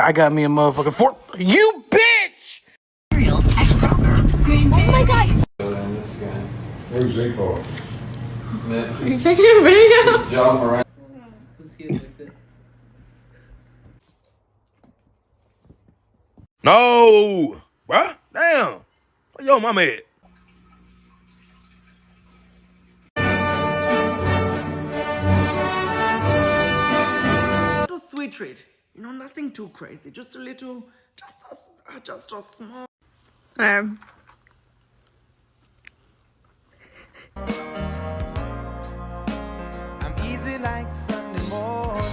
I got me a motherfucking fork. You bitch! Oh my god! Where's Zeke for? Are you taking a video? John Moran. No, bruh. Damn. Where your mama at? Little sweet treat. You know, nothing too crazy. Just a little, just a small. Um. I'm easy like Sunday morning.